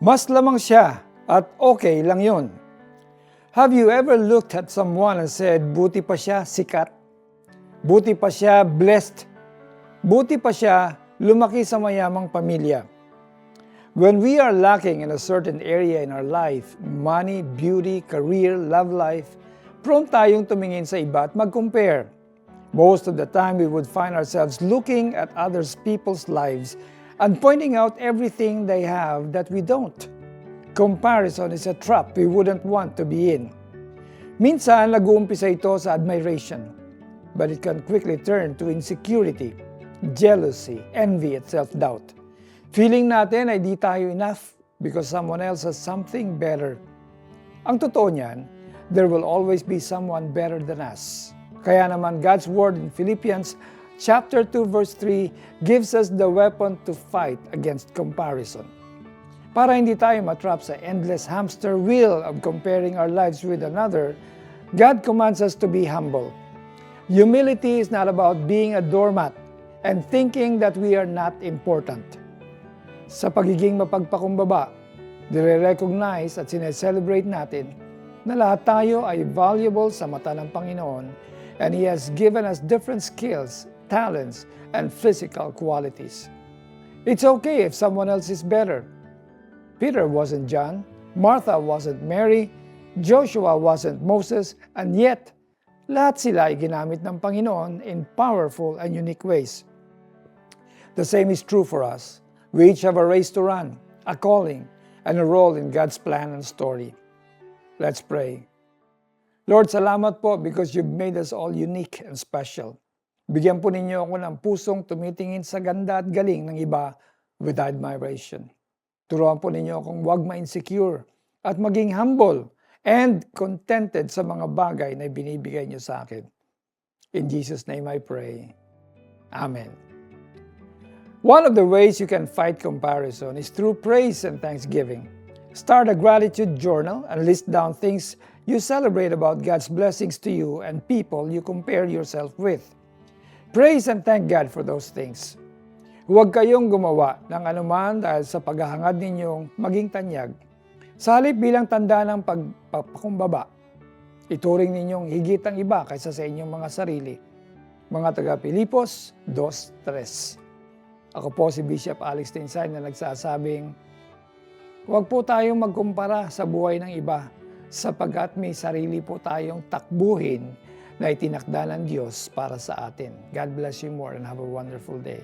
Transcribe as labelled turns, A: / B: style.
A: Mas lamang siya at okay lang yun. Have you ever looked at someone and said, buti pa siya sikat? Buti pa siya blessed? Buti pa siya lumaki sa mayamang pamilya? When we are lacking in a certain area in our life, money, beauty, career, love life, prone tayong tumingin sa iba at mag-compare. Most of the time, we would find ourselves looking at others people's lives and pointing out everything they have that we don't. Comparison is a trap we wouldn't want to be in. Minsan, nag-uumpisa ito sa admiration, but it can quickly turn to insecurity, jealousy, envy, at self-doubt. Feeling natin ay di tayo enough because someone else has something better. Ang totoo niyan, there will always be someone better than us. Kaya naman God's Word in Philippians chapter 2 verse 3 gives us the weapon to fight against comparison. Para hindi tayo matrap sa endless hamster wheel of comparing our lives with another, God commands us to be humble. Humility is not about being a doormat and thinking that we are not important. Sa pagiging mapagpakumbaba, dire-recognize at sineselebrate natin na lahat tayo ay valuable sa mata ng Panginoon and He has given us different skills, talents, and physical qualities. It's okay if someone else is better. Peter wasn't John, Martha wasn't Mary, Joshua wasn't Moses, and yet, lahat sila ay ginamit ng Panginoon in powerful and unique ways. The same is true for us. We each have a race to run, a calling, and a role in God's plan and story. Let's pray. Lord, salamat po because you've made us all unique and special. Bigyan po ninyo ako ng pusong tumitingin sa ganda at galing ng iba with admiration. Turuan po ninyo akong huwag ma-insecure at maging humble and contented sa mga bagay na binibigay niyo sa akin. In Jesus' name I pray. Amen. One of the ways you can fight comparison is through praise and thanksgiving. Start a gratitude journal and list down things you celebrate about God's blessings to you and people you compare yourself with. Praise and thank God for those things. Huwag kayong gumawa ng anuman dahil sa paghahangad ninyong maging tanyag. Sa halip bilang tanda ng pagpapakumbaba, ituring ninyong higit ang iba kaysa sa inyong mga sarili. Mga taga Pilipos 2:3. Ako po si Bishop Alex Tinsay na nagsasabing, huwag po tayong magkumpara sa buhay ng iba sapagkat may sarili po tayong takbuhin na itinakda ng Diyos para sa atin. God bless you more and have a wonderful day.